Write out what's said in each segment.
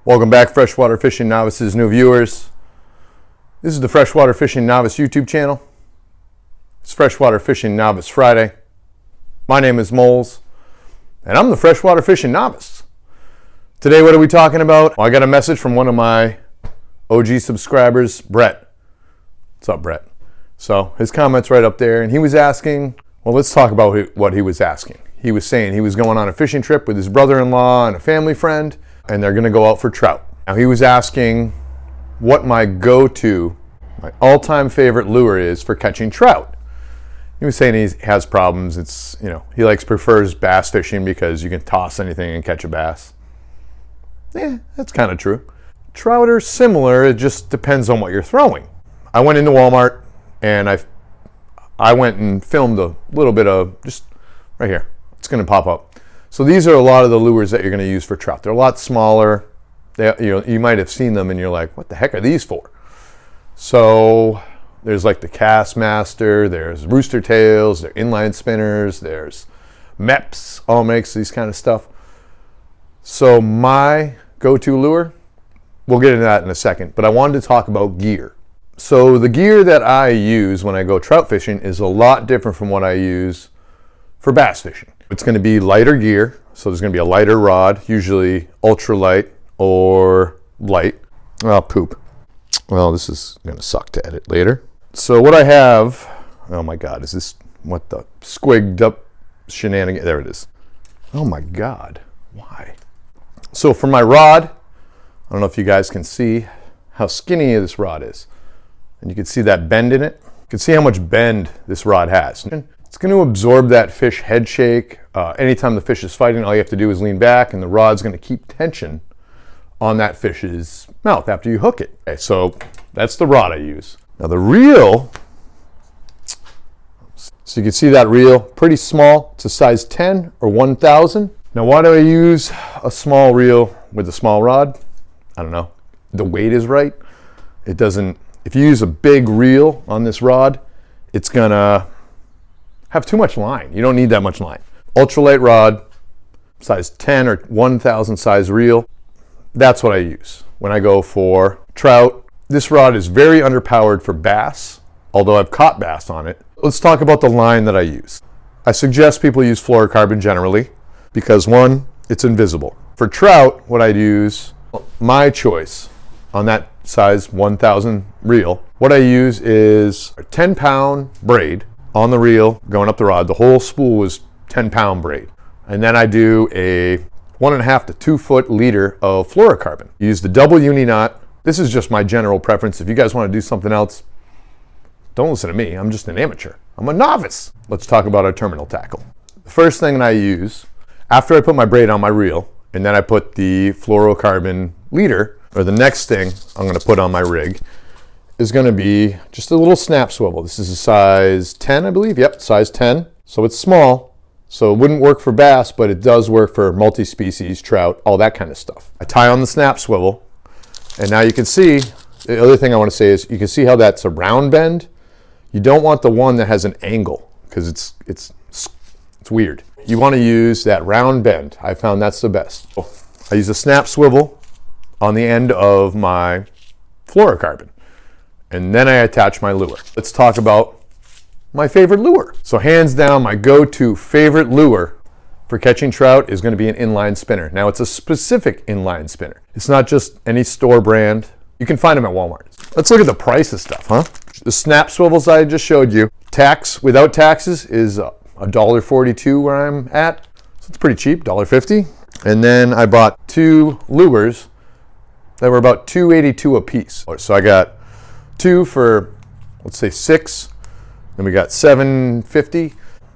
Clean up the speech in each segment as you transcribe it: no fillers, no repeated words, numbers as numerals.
Welcome back, Freshwater Fishing Novices, new viewers. This is the Freshwater Fishing Novice YouTube channel. It's Freshwater Fishing Novice Friday. My name is Molez, and I'm the Freshwater Fishing Novice. Today, what are we talking about? Well, I got a message from one of my OG subscribers, Brett. What's up, Brett? So his comment's right up there, and he was asking, well, let's talk about what he was asking. He was saying he was going on a fishing trip with his brother-in-law and a family friend, and they're going to go out for trout. Now, he was asking what my go-to, my all-time favorite lure is for catching trout. He was saying he has problems. It's, he prefers bass fishing because you can toss anything and catch a bass. Yeah, that's kind of true. Trout are similar. It just depends on what you're throwing. I went into Walmart and I went and filmed a little bit of, just right here. It's going to pop up. So these are a lot of the lures that you're going to use for trout. They're a lot smaller. You might have seen them and you're like, what the heck are these for? So there's like the Castmaster, there's rooster tails, there's Inline Spinners, there's MEPS, all makes these kind of stuff. So my go-to lure, we'll get into that in a second, but I wanted to talk about gear. So the gear that I use when I go trout fishing is a lot different from what I use for bass fishing. It's going to be lighter gear, so there's going to be a lighter rod, usually ultralight or light. Oh, poop. Well, this is going to suck to edit later. So what I have, oh my God, is this, what the squigged up shenanigan? There it is. Oh my God, why? So for my rod, I don't know if you guys can see how skinny this rod is. And you can see that bend in it. You can see how much bend this rod has. It's going to absorb that fish head shake. Anytime the fish is fighting, all you have to do is lean back and the rod's going to keep tension on that fish's mouth after you hook it. Okay, so that's the rod I use. Now the reel, so you can see that reel, pretty small. It's a size 10 or 1000. Now why do I use a small reel with a small rod? I don't know. The weight is right. It doesn't, if you use a big reel on this rod, it's gonna have too much line. You don't need that much line. Ultralight rod, size 10 or 1000 size reel. That's what I use when I go for trout. This rod is very underpowered for bass, although I've caught bass on it. Let's talk about the line that I use. I suggest people use fluorocarbon generally because one, it's invisible. For trout, what I'd use, my choice on that size 1000 reel, what I use is a 10-pound braid on the reel going up the rod. The whole spool is 10-pound braid. And then I do a 1.5 to 2 foot leader of fluorocarbon. Use the double uni knot. This is just my general preference. If you guys want to do something else, don't listen to me. I'm just an amateur. I'm a novice. Let's talk about our terminal tackle. The first thing that I use after I put my braid on my reel and then I put the fluorocarbon leader, or the next thing I'm going to put on my rig, is going to be just a little snap swivel. This is a size 10, I believe. Yep, size 10. So it's small, so it wouldn't work for bass, but it does work for multi-species, trout, all that kind of stuff. I tie on the snap swivel, and now you can see, the other thing I want to say is you can see how that's a round bend. You don't want the one that has an angle because it's weird. You want to use that round bend. I found that's the best. I use a snap swivel on the end of my fluorocarbon. And then I attach my lure. Let's talk about my favorite lure. So hands down, my go-to favorite lure for catching trout is going to be an inline spinner. Now it's a specific inline spinner. It's not just any store brand. You can find them at Walmart. Let's look at the price of stuff, huh? The snap swivels I just showed you, tax without taxes is $1.42 where I'm at. So it's pretty cheap, $1.50. And then I bought 2 lures that were about $2.82 a piece. So I got 2 for, let's say, $6. Then we got $7.50.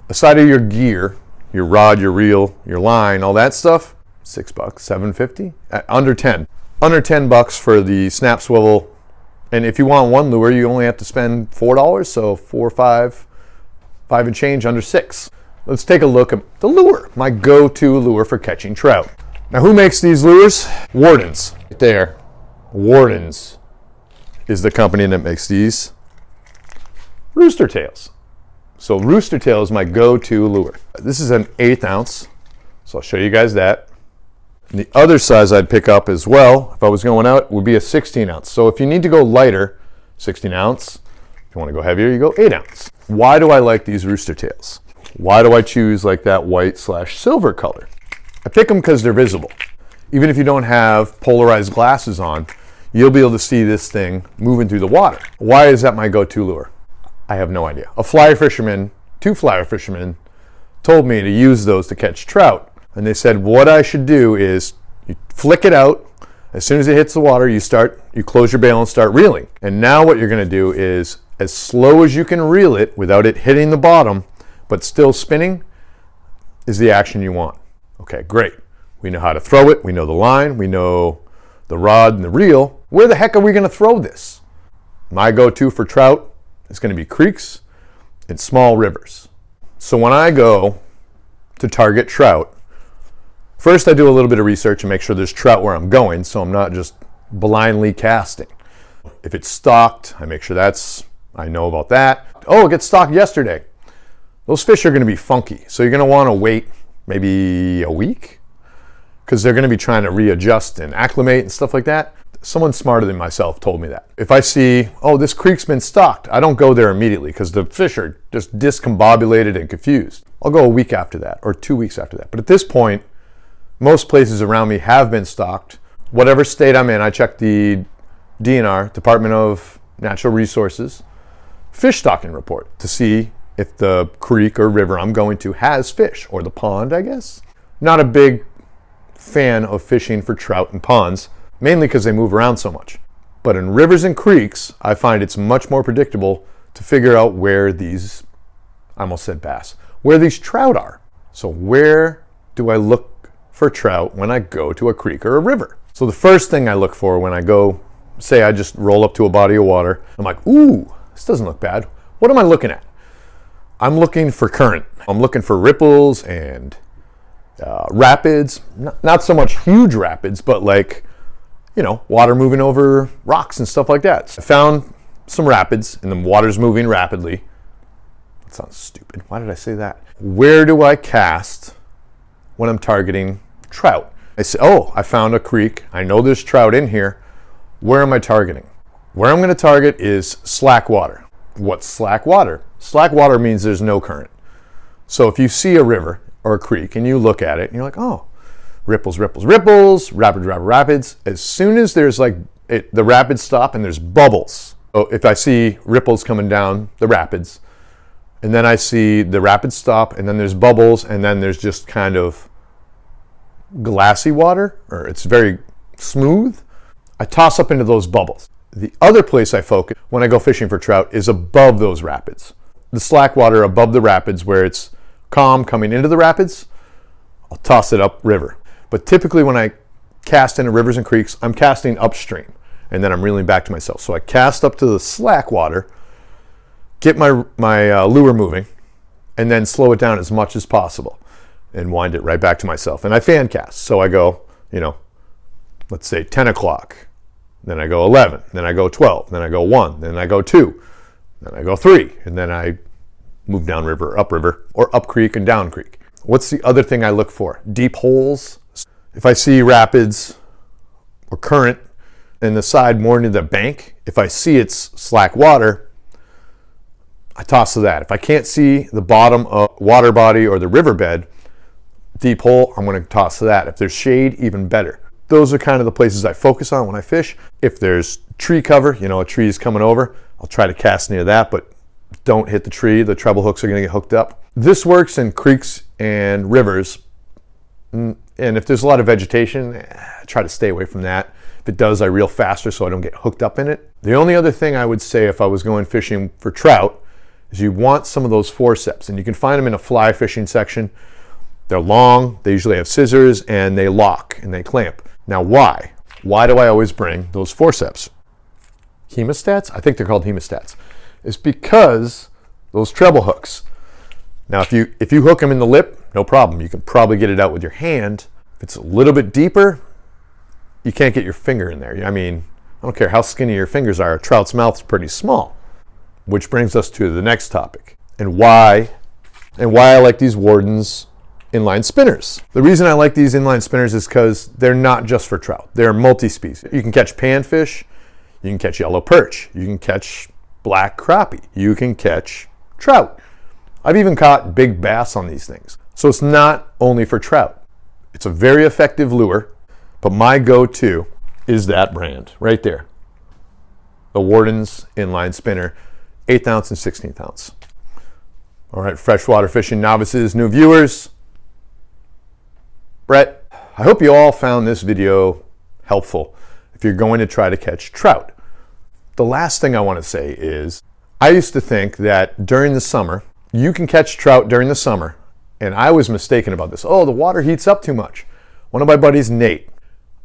Aside of your gear, your rod, your reel, your line, all that stuff, $6, $7.50. Under 10. Under $10 for the snap swivel. And if you want one lure, you only have to spend $4. So 4, 5 and change, under 6. Let's take a look at the lure, my go-to lure for catching trout. Now, who makes these lures? Wordan's. Right there. Wordan's is the company that makes these rooster tails. So rooster tail is my go-to lure. This is an 1/8 ounce, so I'll show you guys that. And the other size I'd pick up as well, if I was going out, would be a 16 ounce. So if you need to go lighter, 16 ounce. If you want to go heavier, you go 8 ounce. Why do I like these rooster tails? Why do I choose like that white/silver color? I pick them because they're visible. Even if you don't have polarized glasses on, you'll be able to see this thing moving through the water. Why is that my go-to lure? I have no idea. Two fly fishermen told me to use those to catch trout. And they said what I should do is you flick it out. As soon as it hits the water, you close your bail and start reeling. And now what you're going to do is, as slow as you can reel it without it hitting the bottom, but still spinning, is the action you want. Okay, great. We know how to throw it. We know the line. We know the rod and the reel. Where the heck are we going to throw this? My go-to for trout is going to be creeks and small rivers. So when I go to target trout, first I do a little bit of research and make sure there's trout where I'm going, so I'm not just blindly casting. If it's stocked, I make sure I know about that. Oh, it gets stocked yesterday. Those fish are going to be funky, so you're going to want to wait maybe a week because they're going to be trying to readjust and acclimate and stuff like that. Someone smarter than myself told me that. If I see, oh, this creek's been stocked, I don't go there immediately because the fish are just discombobulated and confused. I'll go a week after that or 2 weeks after that. But at this point, most places around me have been stocked. Whatever state I'm in, I check the DNR, Department of Natural Resources, fish stocking report to see if the creek or river I'm going to has fish, or the pond, I guess. Not a big fan of fishing for trout in ponds, mainly because they move around so much. But in rivers and creeks, I find it's much more predictable to figure out where these, I almost said bass, where these trout are. So where do I look for trout when I go to a creek or a river? So the first thing I look for when I go, say I just roll up to a body of water, I'm like, ooh, this doesn't look bad. What am I looking at? I'm looking for current. I'm looking for ripples and rapids. Not so much huge rapids, but like, water moving over rocks and stuff like that. So I found some rapids and the water's moving rapidly. That sounds stupid. Why did I say that? Where do I cast when I'm targeting trout? I say, oh, I found a creek. I know there's trout in here. Where am I targeting? Where I'm going to target is slack water. What's slack water? Slack water means there's no current. So if you see a river or a creek and you look at it and you're like, oh, ripples, ripples, ripples, rapids, rapids, rapids. As soon as there's the rapids stop and there's bubbles. So if I see ripples coming down the rapids and then I see the rapids stop and then there's bubbles and then there's just kind of glassy water, or it's very smooth, I toss up into those bubbles. The other place I focus when I go fishing for trout is above those rapids. The slack water above the rapids where it's calm coming into the rapids, I'll toss it up river. But typically when I cast into rivers and creeks, I'm casting upstream and then I'm reeling back to myself. So I cast up to the slack water, get my lure moving, and then slow it down as much as possible and wind it right back to myself. And I fan cast. So I go, let's say 10 o'clock, then I go 11, then I go 12, then I go 1, then I go 2, then I go 3, and then I move down river, or up creek and down creek. What's the other thing I look for? Deep holes. If I see rapids or current in the side more near the bank, if I see it's slack water, I toss to that. If I can't see the bottom of water body or the riverbed, deep hole, I'm going to toss to that. If there's shade, even better. Those are kind of the places I focus on when I fish. If there's tree cover, a tree is coming over, I'll try to cast near that, but don't hit the tree. The treble hooks are going to get hooked up. This works in creeks and rivers. And if there's a lot of vegetation, I try to stay away from that. If it does, I reel faster so I don't get hooked up in it. The only other thing I would say if I was going fishing for trout is you want some of those forceps. And you can find them in a fly fishing section. They're long, they usually have scissors, and they lock and they clamp. Now why? Why do I always bring those forceps? Hemostats? I think they're called hemostats. It's because those treble hooks. Now if you hook them in the lip, no problem. You can probably get it out with your hand. If it's a little bit deeper, you can't get your finger in there. I mean, I don't care how skinny your fingers are, a trout's mouth's pretty small. Which brings us to the next topic. And why I like these Wordans inline spinners. The reason I like these inline spinners is because they're not just for trout. They're multi-species. You can catch panfish, you can catch yellow perch, you can catch black crappie, you can catch trout. I've even caught big bass on these things. So it's not only for trout. It's a very effective lure, but my go-to is that brand right there. The Wordan's Inline Spinner, 1/8 ounce and 1/16 ounce. All right, Freshwater Fishing Novices, new viewers. Brett, I hope you all found this video helpful if you're going to try to catch trout. The last thing I want to say is, I used to think that during the summer, you can catch trout during the summer, and I was mistaken about this. Oh, the water heats up too much. One of my buddies, Nate,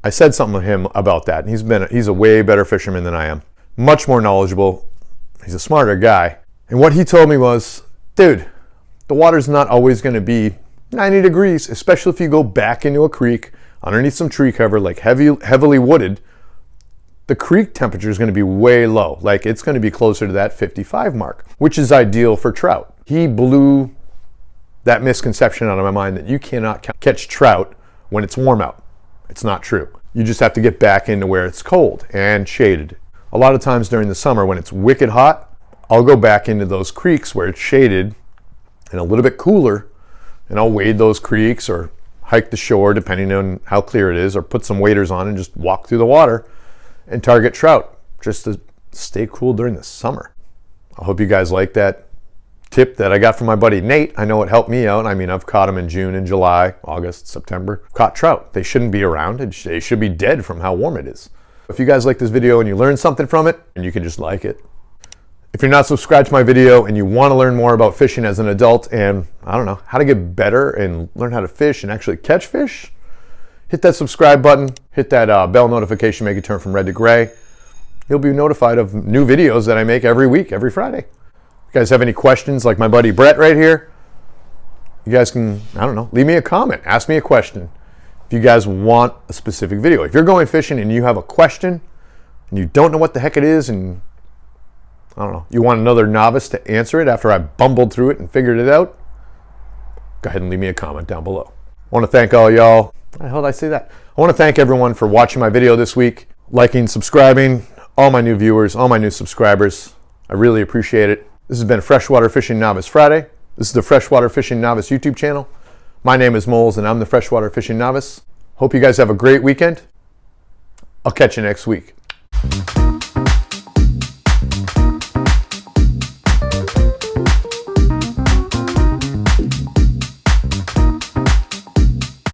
I said something to him about that, and he's a way better fisherman than I am. Much more knowledgeable. He's a smarter guy. And what he told me was, dude, the water's not always going to be 90 degrees, especially if you go back into a creek underneath some tree cover, like heavily wooded. The creek temperature is going to be way low. Like it's going to be closer to that 55 mark, which is ideal for trout. He blew that misconception out of my mind that you cannot catch trout when it's warm out. It's not true. You just have to get back into where it's cold and shaded. A lot of times during the summer when it's wicked hot, I'll go back into those creeks where it's shaded and a little bit cooler, and I'll wade those creeks or hike the shore depending on how clear it is, or put some waders on and just walk through the water and target trout just to stay cool during the summer. I hope you guys like that tip that I got from my buddy Nate. I know it helped me out. I mean, I've caught them in June and July, August, September. Caught trout. They shouldn't be around. They should be dead from how warm it is. If you guys like this video and you learned something from it, and you can just like it. If you're not subscribed to my video and you want to learn more about fishing as an adult and, I don't know, how to get better and learn how to fish and actually catch fish, hit that subscribe button, hit that bell notification, make it turn from red to gray. You'll be notified of new videos that I make every week, every Friday. If you guys have any questions, like my buddy Brett right here, you guys can, I don't know, leave me a comment, ask me a question. If you guys want a specific video. If you're going fishing and you have a question and you don't know what the heck it is, and I don't know, you want another novice to answer it after I bumbled through it and figured it out, go ahead and leave me a comment down below. I want to thank all y'all. How the hell did I say that? I want to thank everyone for watching my video this week, liking, subscribing, all my new viewers, all my new subscribers. I really appreciate it. This has been Freshwater Fishing Novice Friday. This is the Freshwater Fishing Novice YouTube channel. My name is Molez and I'm the Freshwater Fishing Novice. Hope you guys have a great weekend. I'll catch you next week.